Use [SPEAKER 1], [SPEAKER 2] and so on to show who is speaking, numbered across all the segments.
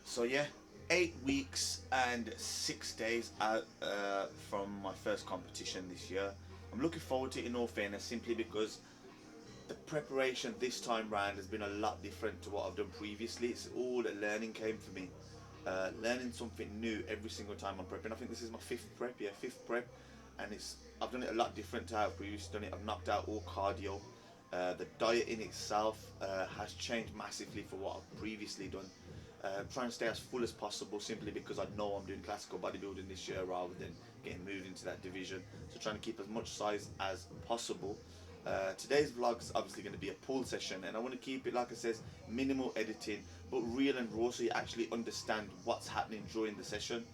[SPEAKER 1] So yeah, 8 weeks and 6 days out from my first competition this year. I'm looking forward to it in all fairness, simply because the preparation this time round has been a lot different to what I've done previously. It's all a learning game for me. Learning something new every single time I'm prepping. I think this is my fifth prep, and I've done it a lot different to how I've previously done it. I've knocked out all cardio. The diet in itself has changed massively for what I've previously done. Trying to stay as full as possible, simply because I know I'm doing classical bodybuilding this year rather than getting moved into that division. So trying to keep as much size as possible. Today's vlog is obviously going to be a pull session, and I want to keep it, like I says, minimal editing, but real and raw, so you actually understand what's happening during the session,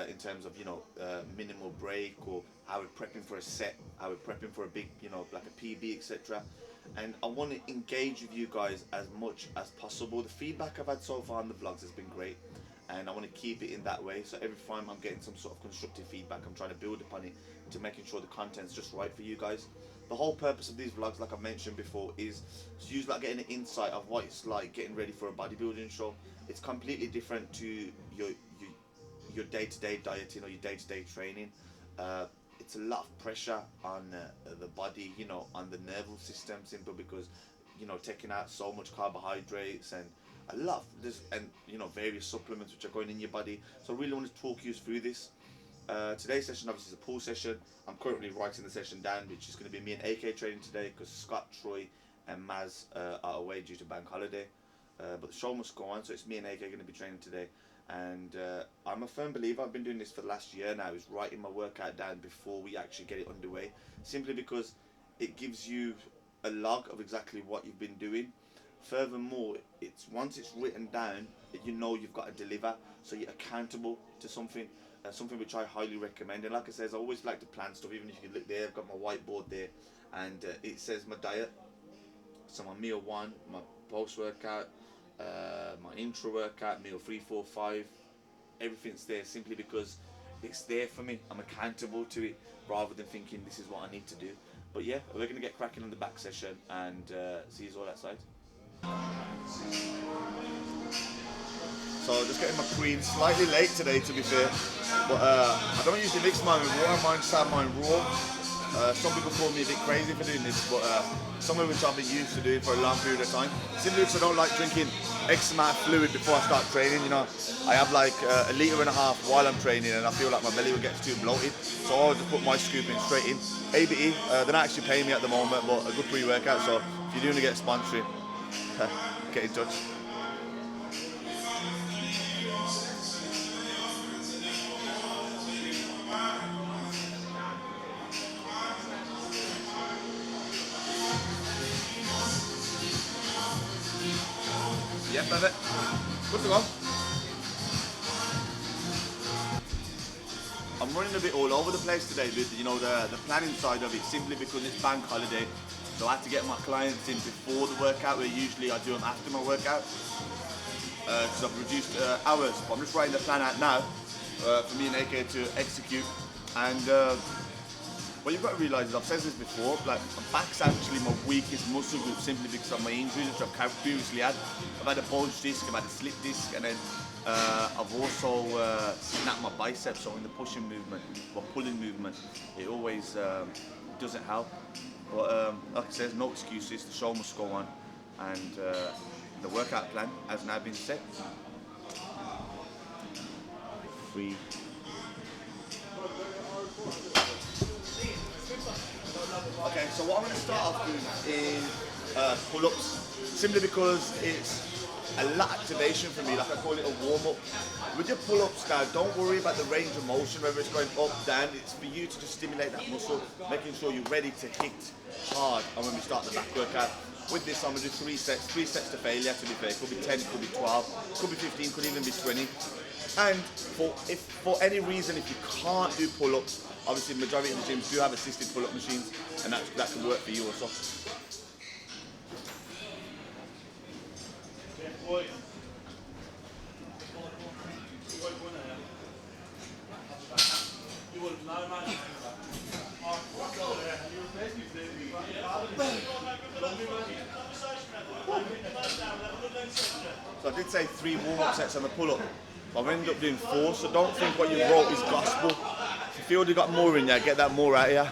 [SPEAKER 1] in terms of, minimal break, or how we're prepping for a set, how we're prepping for a big, like a PB, etc. And I want to engage with you guys as much as possible. The feedback I've had so far on the vlogs has been great, and I want to keep it in that way. So every time I'm getting some sort of constructive feedback, I'm trying to build upon it to making sure the content's just right for you guys. The whole purpose of these vlogs, like I mentioned before, is to use like getting an insight of what it's like getting ready for a bodybuilding show. It's completely different to your day-to-day dieting or your day-to-day training. It's a lot of pressure on the body, on the nervous system, simply because, taking out so much carbohydrates and a lot of this, and various supplements which are going in your body. So I really want to talk you through this. Today's session obviously is a pull session. I'm currently writing the session down, which is going to be me and AK training today, because Scott, Troy and Maz are away due to bank holiday. But the show must go on, so it's me and AK going to be training today. And I'm a firm believer, I've been doing this for the last year now, is writing my workout down before we actually get it underway, simply because it gives you a log of exactly what you've been doing. Furthermore, once it's written down, you've got to deliver, so you're accountable to something. Something which I highly recommend. And like I says, I always like to plan stuff. Even if you can look there, I've got my whiteboard there, and it says my diet. So my meal 1, my post workout, my intra workout, meal 3, 4, 5, everything's there, simply because it's there for me. I'm accountable to it, rather than thinking this is what I need to do. But yeah, we're going to get cracking on the back session, and see you all outside. So just getting my queen, slightly late today to be fair, but I don't usually mix mine with water, mine just have mine raw. Some people call me a bit crazy for doing this, but something which I've been used to doing for a long period of time. Simply because I don't like drinking X amount of fluid before I start training. I have like a litre and a half while I'm training, and I feel like my belly will get too bloated. So I'll just put my scoop in straight in. ABE, they're not actually paying me at the moment, but a good pre-workout. So if you're doing to get sponsoring, get in touch. Yeah, perfect. Good to go. I'm running a bit all over the place today with the planning side of it, simply because it's bank holiday. So I have to get my clients in before the workout, where usually I do them after my workout, because I've reduced hours. But I'm just writing the plan out now for me and AK to execute. And what you've got to realise is, I've said this before, like my back's actually my weakest muscle group, simply because of my injuries which I've previously had. I've had a bulge disc, I've had a slip disc, and then I've also snapped my biceps. So in the pushing movement or pulling movement, it always doesn't help. But like I said, no excuses, the show must go on, and the workout plan has now been set. 3. Okay, so what I'm going to start off with is pull-ups, simply because it's a lot of activation for me. Like I call it a warm-up. With your pull-ups now, don't worry about the range of motion, whether it's going up, down. It's for you to just stimulate that muscle, making sure you're ready to hit hard. And when we start the back workout, with this I'm going to do 3 sets to failure, to be fair. It could be 10, it could be 12, could be 15, could even be 20. And if for any reason, if you can't do pull-ups, obviously the majority of the gyms do have assisted pull-up machines, and that can work for you also. So I did say 3 warm-up sets on the pull-up. I've ended up doing 4, so don't think what you wrote is gospel. If you feel you got more in you, get that more out of you.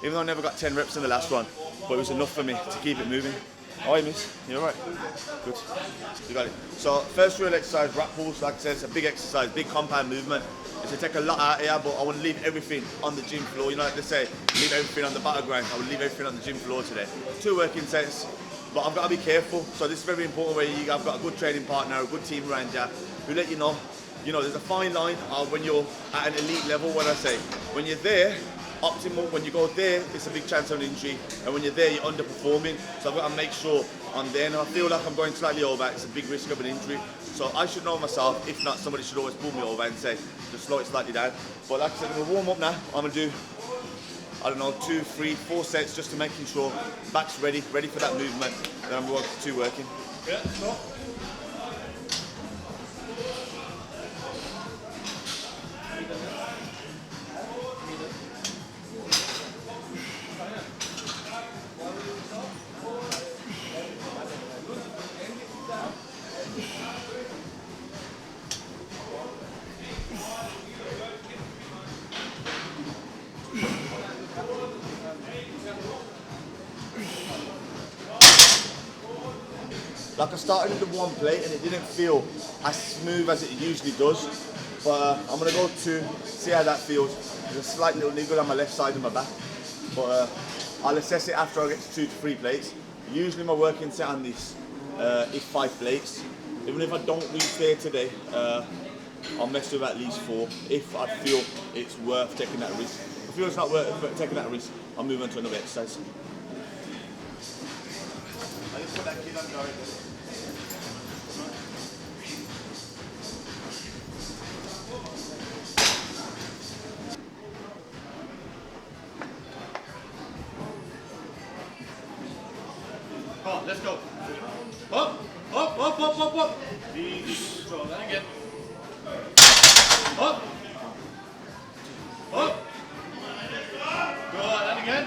[SPEAKER 1] Even though I never got 10 reps in the last one, but it was enough for me to keep it moving. Oh, you miss? You alright? Good. You got it. So, first real exercise, rack pulls. Like I said, it's a big exercise, big compound movement. It's to take a lot out of here, but I want to leave everything on the gym floor. You know, like they say, leave everything on the battleground. I will leave everything on the gym floor today. 2 working sets, but I've got to be careful. So this is very important where I've got a good training partner, a good team around you, who let you know, there's a fine line when you're at an elite level, what I say. When you're there, optimal. When you go there, it's a big chance of an injury, and when you're there, you're underperforming. So I've got to make sure I'm there, and I feel like I'm going slightly over, it's a big risk of an injury. So I should know myself. If not, somebody should always pull me over and say, just slow it slightly down. But like I said, I'm gonna warm up now. I'm gonna do, I don't know, 2, 3, 4 sets just to making sure back's ready for that movement. Then I'm going to 2 working.
[SPEAKER 2] Yeah, stop.
[SPEAKER 1] Like I started with the 1 plate and it didn't feel as smooth as it usually does. But I'm going to go 2, see how that feels. There's a slight little niggle on my left side of my back. But I'll assess it after I get to 2 to 3 plates. Usually my working set on this is 5 plates. Even if I don't reach there today, I'll mess with at least 4 if I feel it's worth taking that risk. If I feel it's not worth taking that risk, I'll move on to another exercise. I just put that kid on guard.
[SPEAKER 2] Come on, let's go. Up, up, up, up, up, up. Easy, control that again. Up. Up. Good, and again.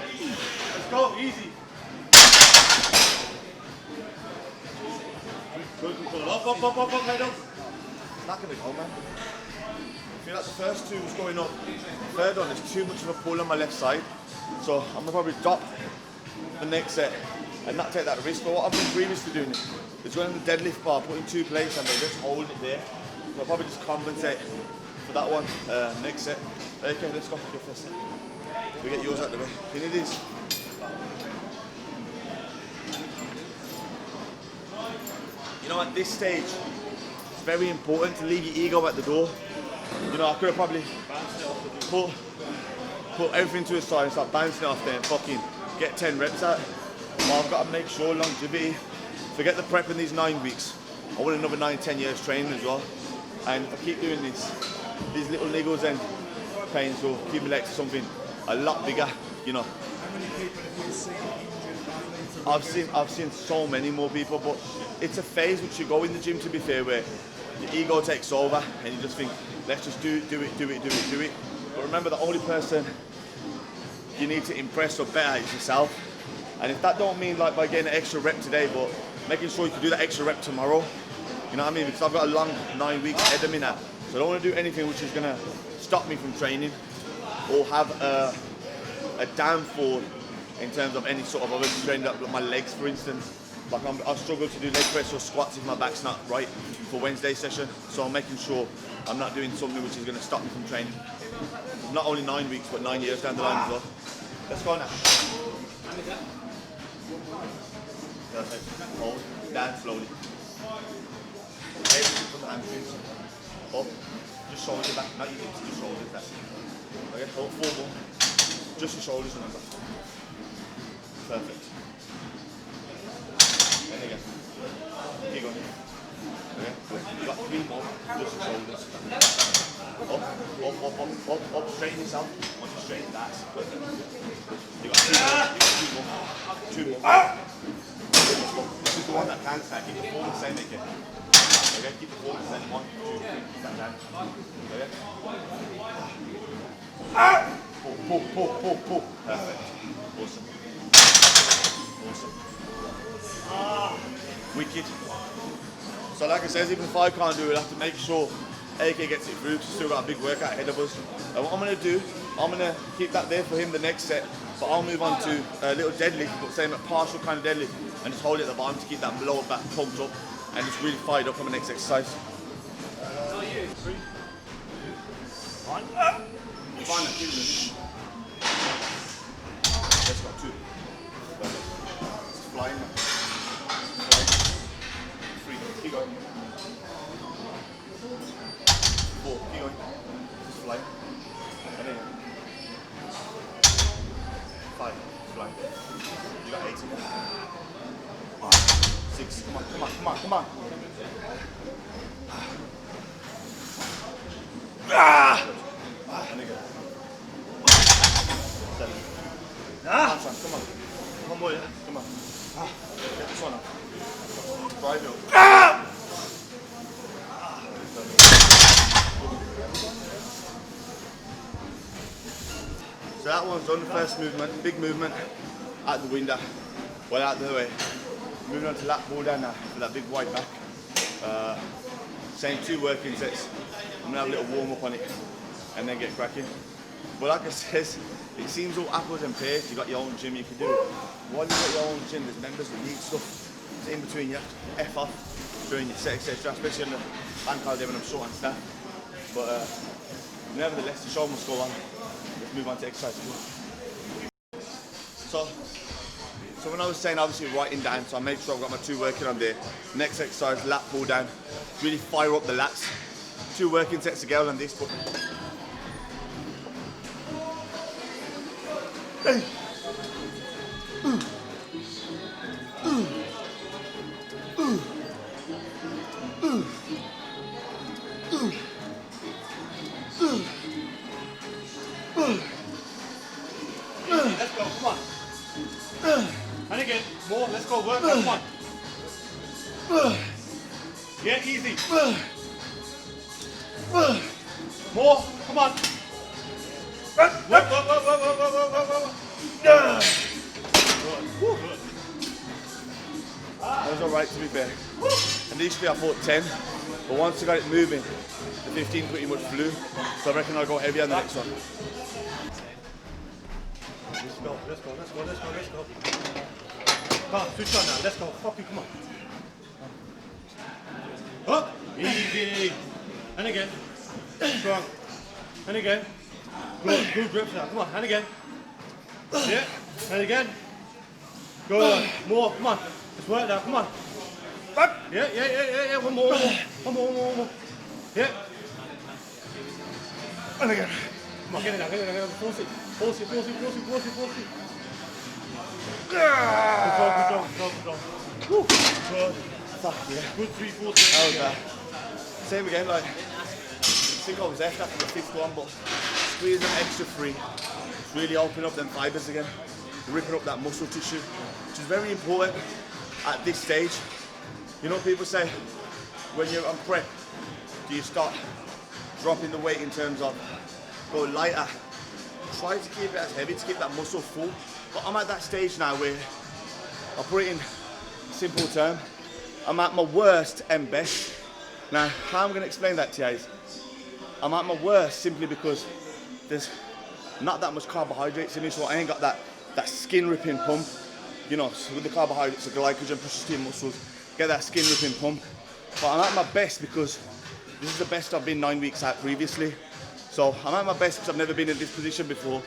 [SPEAKER 2] Let's go, easy. Good control. Up, up, up, up, up, head up.
[SPEAKER 1] Not going to go, man. I feel like the first 2 was going up. The third one, there's too much of a pull on my left side. So I'm going to probably drop the next set and not take that risk. But what I've been previously doing is going on the deadlift bar, putting 2 plates and then just holding it there. So I'll probably just compensate for that one next set. Okay, let's go for your first set. We get yours out of the way. You need these. You know, at this stage, it's very important to leave your ego at the door. You know, I could have probably put everything to the side and start bouncing it off there and fucking get 10 reps out. But I've got to make sure longevity. Forget the prep in these 9 weeks. I want another 9, 10 years training as well. And if I keep doing this, these little niggles and pains will accumulate to something a lot bigger, you know.
[SPEAKER 3] How many people have you seen injured athletes?
[SPEAKER 1] I've seen so many more people, but it's a phase which you go in the gym, to be fair, where your ego takes over and you just think, let's just do it. But remember, the only person you need to impress or better is yourself. And if that don't mean like by getting an extra rep today, but making sure you can do that extra rep tomorrow, you know what I mean? Because I've got a long 9 weeks ahead of me now. So I don't want to do anything which is going to stop me from training or have a downfall in terms of any sort of other training, like my legs, for instance. Like I struggle to do leg press or squats if my back's not right for Wednesday session. So I'm making sure I'm not doing something which is going to stop me from training. Not only 9 weeks, but 9 years down the line as well. Let's go now. Perfect. Hold. Down slowly. Everything from the hamstrings. Up. Just shoulders back. Not your hips, just shoulders. That's it. Okay, hold 4 more. Just your shoulders, remember. Perfect. And again. Keep going. Okay, good. You got 3 more. Just your shoulders. Up. Straighten yourself. Once you straighten, that's perfect. You got 2 more. 2 more. This is the one that can stack. Keep the form the same again. Okay, keep the form the same. 1, 2, 3. Stand down. Okay. Pull. Perfect. Awesome. Wicked. So like I said, even if I can't do it, I have to make sure AK gets it through, because he's still got a big workout ahead of us. And what I'm going to do, I'm going to keep that there for him the next set, but I'll move on to a little deadlift, but same a partial kind of deadlift, and just hold it at the bottom to keep that lower back pumped up and just really fired up on the next exercise.
[SPEAKER 2] One.
[SPEAKER 1] Fine, let's go, 2. It's flying, man. Flying. 3, keep going. 4, keep going. Just flying. And then 5, flying. You got 8 again. 6, come on, come on, come on, come on. And again. 7. Come on. One more, yeah? Come on. Get this one up. Drive it up. So that one's done, the first movement, big movement, out the window, well out the way. Moving on to lat pull down now for that big wide back. Same 2 working sets. I'm gonna have a little warm up on it and then get cracking. But like I says, it seems all apples and pears. You got your own gym, you can do it. While you got your own gym, there's members that need stuff. So in between, you have to F off during your set, etc. Especially on the bank holiday when I'm short on staff. But nevertheless, the show must go on. Let's move on to exercise 2. So when I was saying, obviously writing down, so I made sure I've got my 2 working on there. Next exercise, lat pull down. Really fire up the lats. 2 working sets to go on this. But
[SPEAKER 2] Let's go, come on. And again, more, let's go, work, come on. Yeah, easy. More, come on. Work. Good.
[SPEAKER 1] that was alright, to be fair. Initially I thought 10, but once I got it moving, the 15 pretty much flew. So I reckon I'll go heavier on the next one.
[SPEAKER 2] Let's go. Come on, switch on now, let's go. Fucking come on. Up, easy. And again, strong. And again, good grips now, come on, and again. Yeah, and again. Good, more, come on. Let's work now, come on. Yeah, one more. Yeah.
[SPEAKER 1] And again.
[SPEAKER 2] Come on, get it now, force it. Control. Woo. Good.
[SPEAKER 1] Fuck yeah.
[SPEAKER 2] Good 3, 4,
[SPEAKER 1] That was that. Same again, like, I think I was left after the 5th one, but squeeze them extra free. It's really opening up them fibers again, ripping up that muscle tissue, which is very important at this stage. You know, people say, when you're on prep, do you start dropping the weight in terms of go lighter? Try to keep it as heavy to keep that muscle full. But I'm at that stage now where, I'll put it in simple term, I'm at my worst and best. Now, how I'm going to explain that to you is, I'm at my worst simply because there's not that much carbohydrates in me, so I ain't got that skin ripping pump. You know, so with the carbohydrates, the glycogen pushes to your muscles, get that skin ripping pump. But I'm at my best because this is the best I've been 9 weeks out previously. So I'm at my best because I've never been in this position before.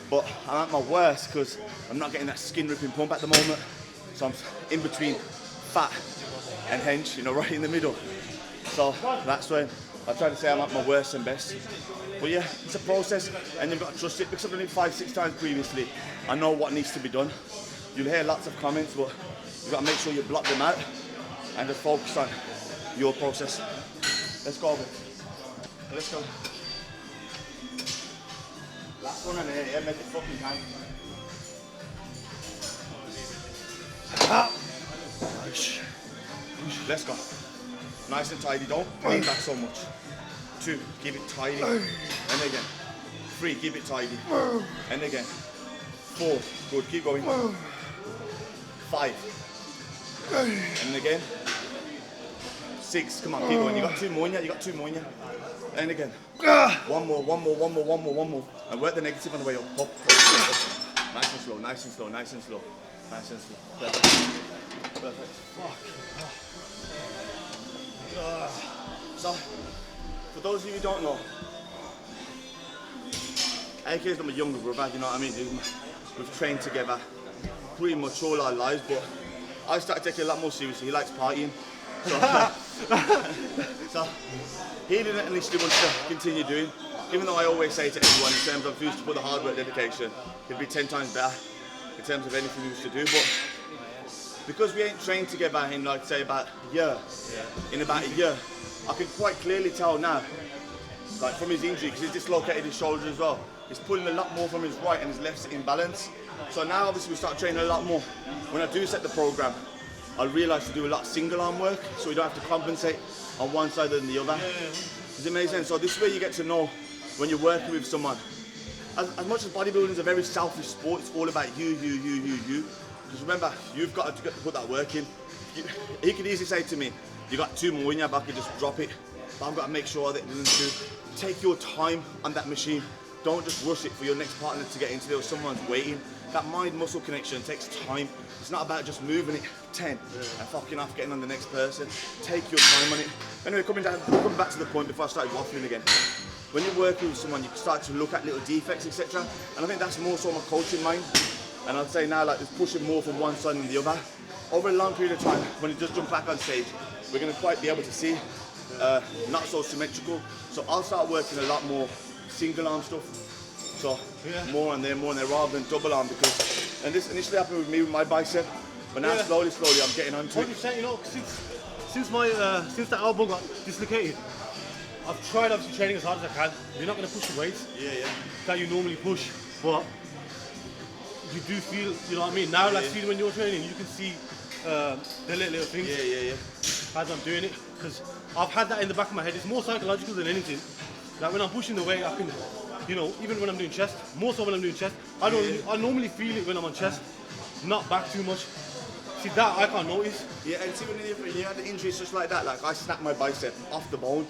[SPEAKER 1] But I'm at my worst because I'm not getting that skin ripping pump at the moment. So I'm in between fat and hench, you know, right in the middle. So that's when I try to say I'm at my worst and best. But yeah, it's a process and you've got to trust it because I've done it 5-6 times previously. I know what needs to be done. You'll hear lots of comments, but you've got to make sure you block them out and just focus on your process. Let's go. Let's go. Last one in here, yeah, make it fucking count. Let's go. Nice and tidy, don't lean back so much. 2, keep it tidy. And again. 3, keep it tidy. And again. 4, good, keep going. 5. And again. 6. Come on, keep going. You got 2 more in you. You got 2 more in you. And again. One more. And work the negative on the way up. Up. Nice and slow. Nice and slow. Perfect. So, for those of you who don't know, AK is my younger brother, you know what I mean? We've trained together pretty much all our lives, but I started taking it a lot more seriously. He likes partying. So he didn't initially want to continue doing, even though I always say to everyone in terms of if he used to put the hard work, dedication, he'd be 10 times better in terms of anything he used to do. But because we ain't trained together in like say about a year, in about a year, I can quite clearly tell now, like from his injury, because he's dislocated his shoulder as well, he's pulling a lot more from his right and his left's in balance. So now obviously we start training a lot more. When I do set the program, I realise to do a lot of single arm work, so we don't have to compensate on one side than the other. Does it make sense? So this is where you get to know when you're working with someone. As much as bodybuilding is a very selfish sport, it's all about you. Because remember, you've got to put that work in. He could easily say to me, you got 2 more in your back, you just drop it. But I've got to make sure that it doesn't do. Take your time on that machine. Don't just rush it for your next partner to get into there or someone's waiting. That mind-muscle connection takes time. It's not about just moving it 10 and fucking off getting on the next person. Take your time on it. Anyway, coming back to the point before I started waffling again. When you're working with someone, you can start to look at little defects, etc. And I think that's more so my coaching mind. And I'd say now, like, it's pushing more from one side than the other. Over a long period of time, when you just jump back on stage, we're going to quite be able to see not so symmetrical. So I'll start working a lot more single arm stuff. So more on there, rather than double arm, because, and this initially happened with me with my bicep, but now slowly I'm getting onto it.
[SPEAKER 2] 100%, you know, since the elbow got dislocated, I've tried obviously training as hard as I can. You're not going to push the weights that you normally push, but you do feel, you know what I mean? Now, like, see when you're training, you can see the little things as I'm doing it, because I've had that in the back of my head. It's more psychological than anything. Like when I'm pushing the weight, I can, you know, even when I'm doing chest, more so when I'm doing chest, I normally feel it when I'm on chest, not back too much. See, that I can't notice.
[SPEAKER 1] Yeah, and see when you had the injuries just like that, like I snapped my bicep off the bone.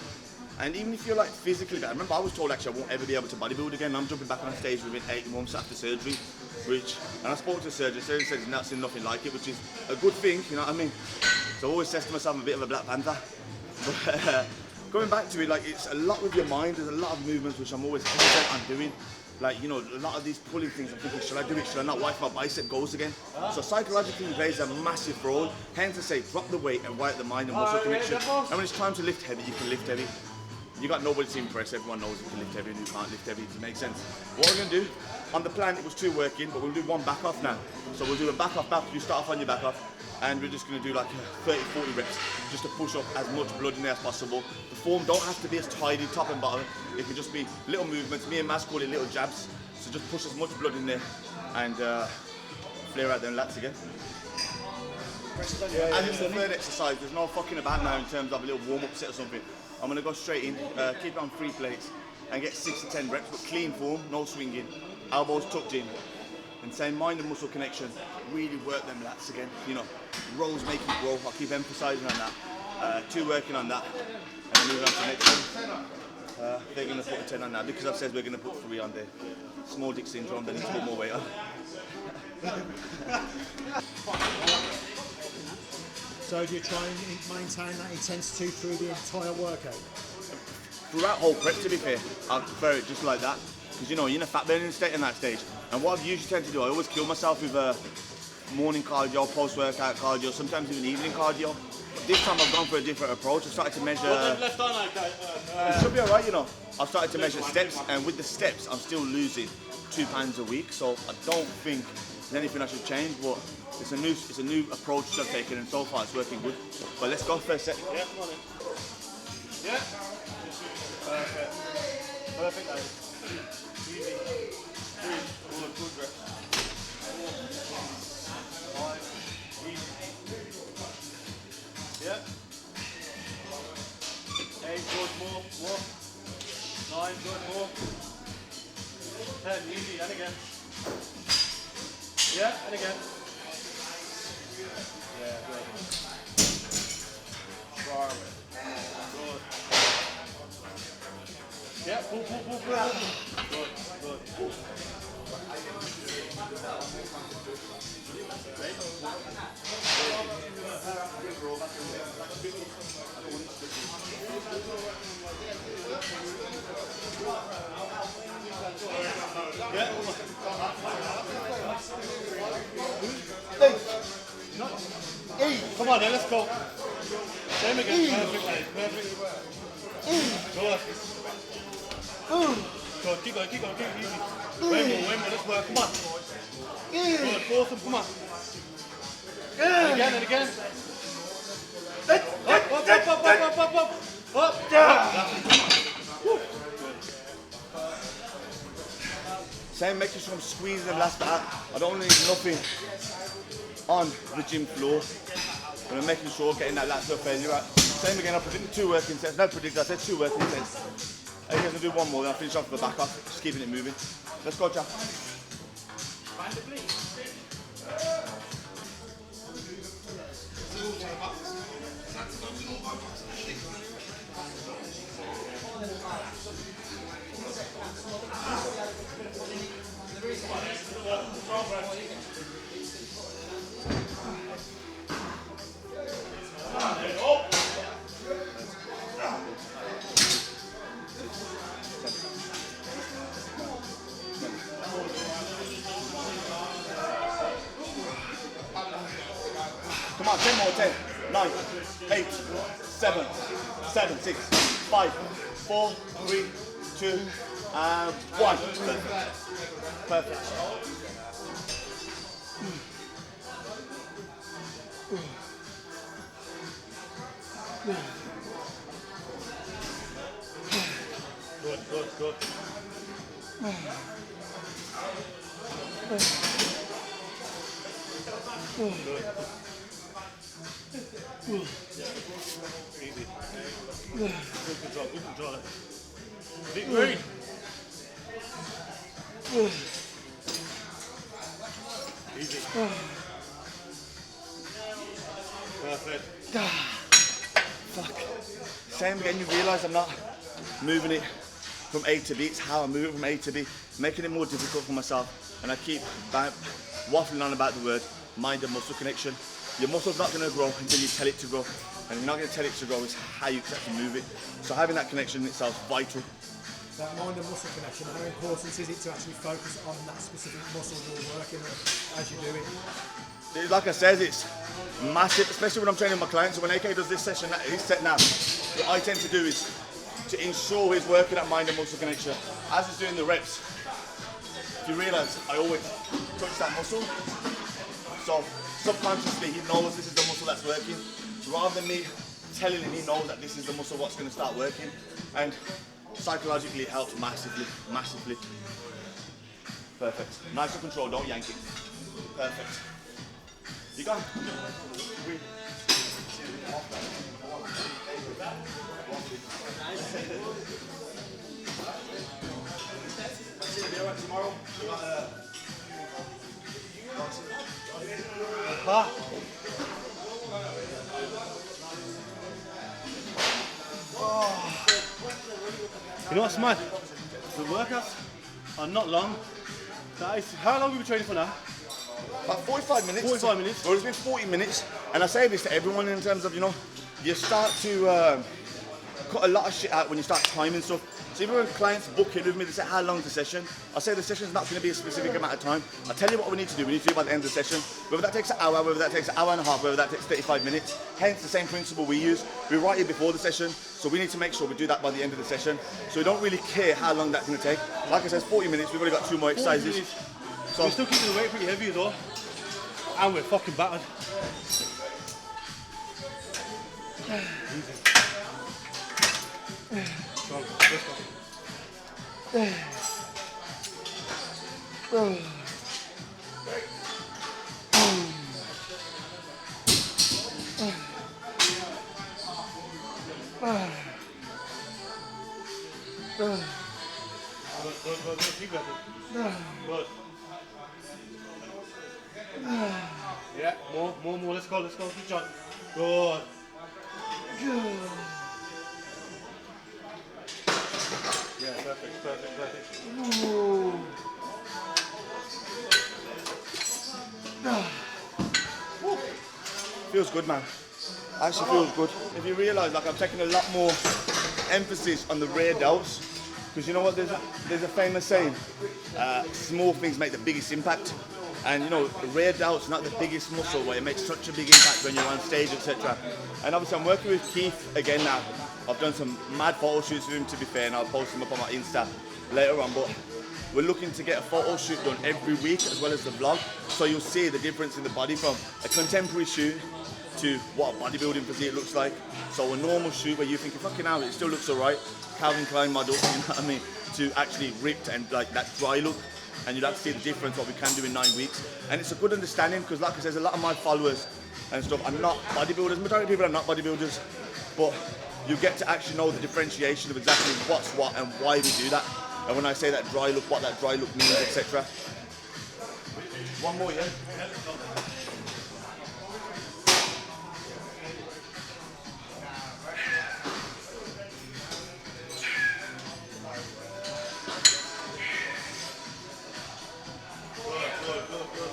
[SPEAKER 1] And even if you're like physically better, I remember I was told actually I won't ever be able to bodybuild again. I'm jumping back on stage within 8 months after surgery, and I spoke to a surgeon said he's not seen nothing like it, which is a good thing, you know what I mean? So I always says to myself I'm a bit of a Black Panther. But going back to it, like it's a lot with your mind, there's a lot of movements which I'm always hesitant on doing. Like, you know, a lot of these pulling things, I'm thinking, should I do it, should I not? What if my bicep goes again? So psychologically it plays a massive role. Hence I say, drop the weight and work the mind and muscle connection. And when it's time to lift heavy, you can lift heavy. You got nobody to impress, everyone knows you can lift heavy and you can't lift heavy, does it make sense? What we're gonna do, on the plan it was 2 working, but we'll do 1 back off now. So we'll do a back off, you start off on your back off, and we're just gonna do like 30-40 reps, just to push up as much blood in there as possible. The form don't have to be as tidy, top and bottom, it can just be little movements, me and Maz call it little jabs, so just push as much blood in there, and flare out them lats again. And it's the 3rd exercise, there's no fucking about now in terms of a little warm-up set or something. I'm going to go straight in, keep it on 3 plates and get 6 to 10 reps, but clean form, no swinging, elbows tucked in. And saying mind and muscle connection, really work them lats again. You know, rolls make you grow, I'll keep emphasising on that. 2 working on that, and then move on to the next one. They're going to put a 10 on now, because I've said we're going to put 3 on there. Small dick syndrome, they need to put more weight on.
[SPEAKER 3] So do you try and maintain that intensity through the entire workout?
[SPEAKER 1] Throughout whole prep, to be fair, I prefer it just like that. Because you know, you're in a fat burning state in that stage. And what I've usually tend to do, I always kill myself with morning cardio, post-workout cardio, sometimes even evening cardio. But this time I've gone for a different approach. I've started to measure...
[SPEAKER 2] Left arm like that.
[SPEAKER 1] It should be alright, you know. I've started to measure steps, and with the steps, I'm still losing 2 pounds a week. So I don't think there's anything I should change, but it's a new approach I've taken, and so far it's working good. But let's go first set.
[SPEAKER 2] Yeah, come on in. Yeah. Perfect. Perfect, Alex. Easy. 3. All a good rep. 4. 5. Easy. Yeah. 8, good, more. 9, good, more. 10, easy, and again. Yeah, and again. Yeah, good. Farm. Pull, pull, pull, pull. Good, good. Yeah. Come on then, let's go. Same again. Perfect, mate. Perfect. Good. Good. Keep going, keep going, keep it easy. Way more, let's work. Come on. Good, awesome, come on. And again, and again. Up, up, up, up, up, up, up, up. Up, down.
[SPEAKER 1] Same, making sure I'm squeezing the last bit out. I don't need nothing on the gym floor. But I'm making sure getting that last bit of failure out. Same again, I predicted 2 working sets. No, predicted, I said 2 working sets. And you guys will do 1 more, then I'll finish off the back off, just keeping it moving. Let's go, Jack. Come on, 10 more, 10, 9, 8, 7, 7, 6, 5, 4, 3, 2, and 1. Perfect.
[SPEAKER 2] Good, good, good. Easy. Good control, good control. Big green. Easy. Perfect.
[SPEAKER 1] Fuck. Same again, you realise I'm not moving it from A to B, it's how I move it from A to B, making it more difficult for myself. And I keep waffling on about the word mind and muscle connection. Your muscle's not going to grow until you tell it to grow. And you're not going to tell it to grow, is how you actually move it. So having that connection in itself is vital.
[SPEAKER 3] That mind and muscle connection, how important is it to actually focus on that specific muscle you're working on as you do it?
[SPEAKER 1] Like I said, it's massive, especially when I'm training my clients. So when AK does this session, his set now, what I tend to do is to ensure he's working at mind and muscle connection. As he's doing the reps, if you realise, I always touch that muscle. So subconsciously, he knows this is the muscle that's working. Rather than me telling him, he knows that this is the muscle what's going to start working. And psychologically, it helps massively, massively. Perfect. Nice and control, don't yank it. Perfect. You got it. Tomorrow.
[SPEAKER 2] You know what's mad? The workouts are not long. That is, how long have we been training for now?
[SPEAKER 1] About 45 minutes.
[SPEAKER 2] 45 minutes.
[SPEAKER 1] Well, it's been 40 minutes. And I say this to everyone in terms of, you know, you start to cut a lot of shit out when you start timing stuff. So even when clients book in with me, they say, how long is the session? I say the session's not going to be a specific amount of time. I tell you what we need to do. We need to do it by the end of the session. Whether that takes an hour, whether that takes an hour and a half, whether that takes 35 minutes. Hence the same principle we use. We write it before the session. So we need to make sure we do that by the end of the session. So we don't really care how long that's going to take. Like I said, it's 40 minutes. We've only got 2 more exercises.
[SPEAKER 2] So we're still keeping the weight pretty heavy though. And we're fucking battered. Strong. Let's go. Good. Keep at it. Good. Yeah, more. Let's go. Keep on. Good. Yeah, perfect, perfect, perfect.
[SPEAKER 1] Feels good, man. Actually feels good. If you realise, like, I'm taking a lot more emphasis on the rear delts, because you know what? There's a famous saying: small things make the biggest impact. And you know, the rear delt's not the biggest muscle, where it makes such a big impact when you're on stage, etc. And obviously, I'm working with Keith again now. I've done some mad photo shoots with him, to be fair, and I'll post them up on my Insta later on. But we're looking to get a photo shoot done every week, as well as the vlog, so you'll see the difference in the body from a contemporary shoot to what a bodybuilding physique looks like. So a normal shoot where you think, fucking hell, it still looks alright, Calvin Klein model, you know what I mean, to actually ripped and like that dry look. And you'll have to see the difference, what we can do in 9 weeks. And it's a good understanding, because like I said, a lot of my followers and stuff are not bodybuilders. Majority of people are not bodybuilders, but you get to actually know the differentiation of exactly what's what and why we do that. And when I say that dry look, what that dry look means, etc. One more, yeah?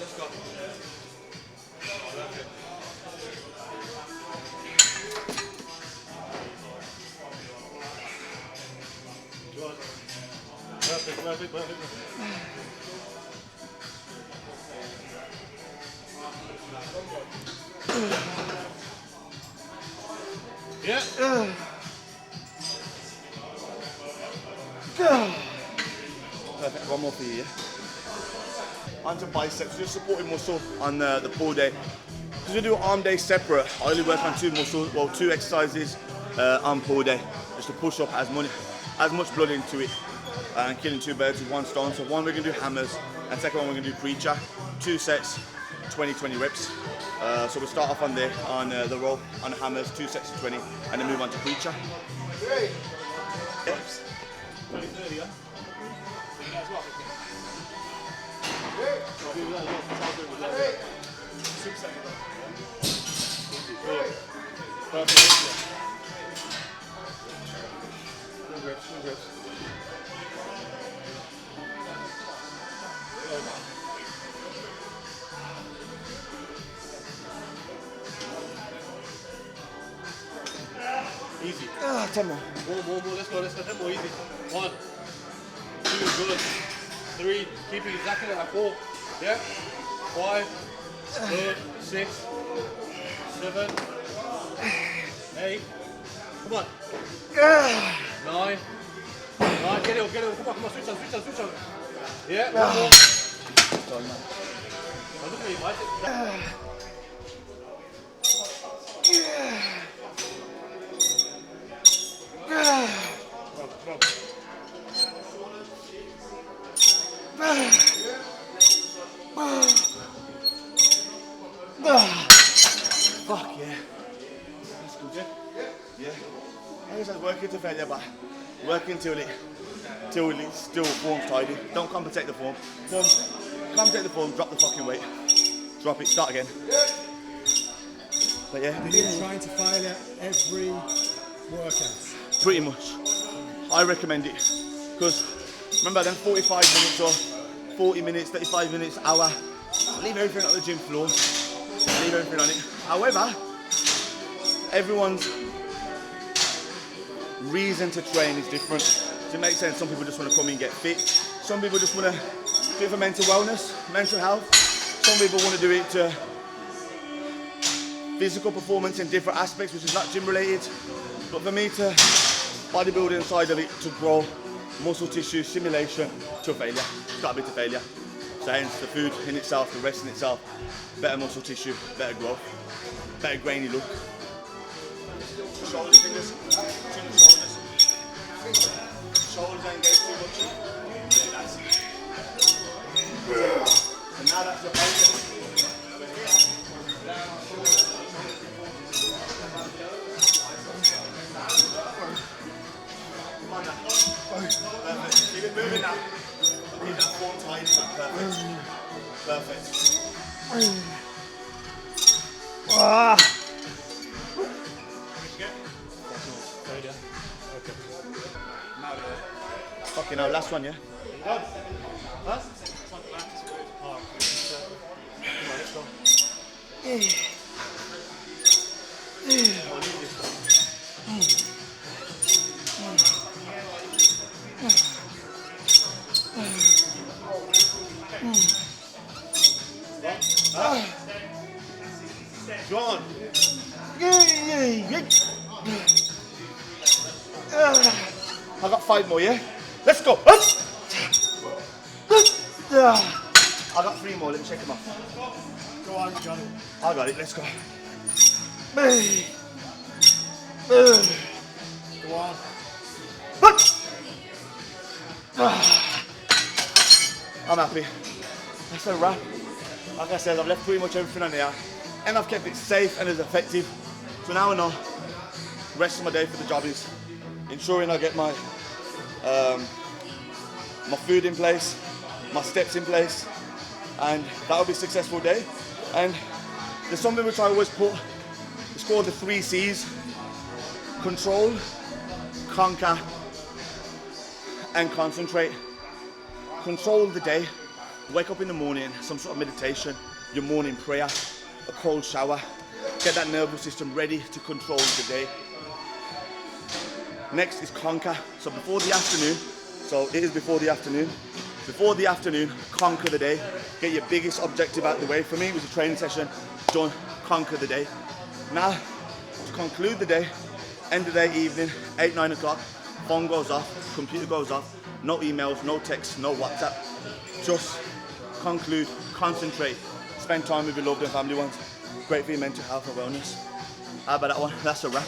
[SPEAKER 2] Let's go. Perfect, perfect, perfect. Yeah.
[SPEAKER 1] Perfect, one more for you, yeah? Onto biceps, just supporting muscle on the pull day. Because we do arm day separate, I only work on two exercises on pull day, just to push up as much blood into it and killing two birds with one stone. So one we're going to do hammers, and second one we're going to do preacher. 2 sets, 20 reps. So we'll start off on there, on the row, on the hammers, 2 sets of 20, and then move on to preacher.
[SPEAKER 3] Great.
[SPEAKER 1] Yeah.
[SPEAKER 2] 20, 30, yeah? Easy.
[SPEAKER 1] 10 more.
[SPEAKER 2] More, let's go, 10 more, easy. 1, 2, good. 3, keep it exactly like that. 4, yeah. 5, good. 6, 7, 8. Come on. 9. 9, get it on, come on, switch on. Yeah, one more.
[SPEAKER 1] Sorry, man.
[SPEAKER 2] Oh, look at me, bicep.
[SPEAKER 1] Fuck yeah. That's good, yeah? Yeah. I guess I was working to failure, but working till it still form's tidy. Don't compensate the form. Compensate the form, drop the fucking weight. Drop it, start again. But yeah.
[SPEAKER 3] You're trying to failure every workout.
[SPEAKER 1] Pretty much. I recommend it. Because remember then 45 minutes or 40 minutes, 35 minutes, hour, leave everything on the gym floor. Leave everything on it. However, everyone's reason to train is different. Does it make sense? Some people just want to come in and get fit. Some people just want to do it for mental wellness, mental health. Some people want to do it to physical performance in different aspects, which is not gym related. But for me, to bodybuilding side of it, to grow muscle tissue, simulation, to failure. It's got to be to failure. So hence the food in itself, the rest in itself, better muscle tissue, better growth, better grainy look. Shoulder fingers, chin and shoulders. Shoulders don't engage too much. Yeah, that's it. And now that's the bicep. Come on now. Perfect. Keep it moving now. Keep that form tight. Perfect. Now there. Okay, now last one, yeah?
[SPEAKER 2] Done. Huh? Oh, come on, let's go. Oh, leave this. Go on.
[SPEAKER 1] I got 5 more, yeah? Let's go. I got 3 more, let me check them off.
[SPEAKER 3] Go on, Johnny.
[SPEAKER 1] I got it, let's go.
[SPEAKER 3] Go on.
[SPEAKER 1] I'm happy. That's a wrap. Like I said, I've left pretty much everything on here, and I've kept it safe and as effective. So now I know the rest of my day for the job is ensuring I get my my food in place, my steps in place, and that'll be a successful day. And there's something which I always put, it's called the 3 C's: control, conquer, and concentrate. Control the day, wake up in the morning, some sort of meditation, your morning prayer, a cold shower, get that nervous system ready to control the day. Next is conquer. So before the afternoon, so it is before the afternoon. Before the afternoon, conquer the day. Get your biggest objective out of the way. For me, it was a training session, done, conquer the day. Now, to conclude the day, end of the day, evening, 8, 9 o'clock, phone goes off, computer goes off, no emails, no texts, no WhatsApp. Just conclude, concentrate, spend time with your loved and family ones. Great for your mental health and wellness. How about that one? That's a wrap.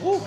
[SPEAKER 1] Woo.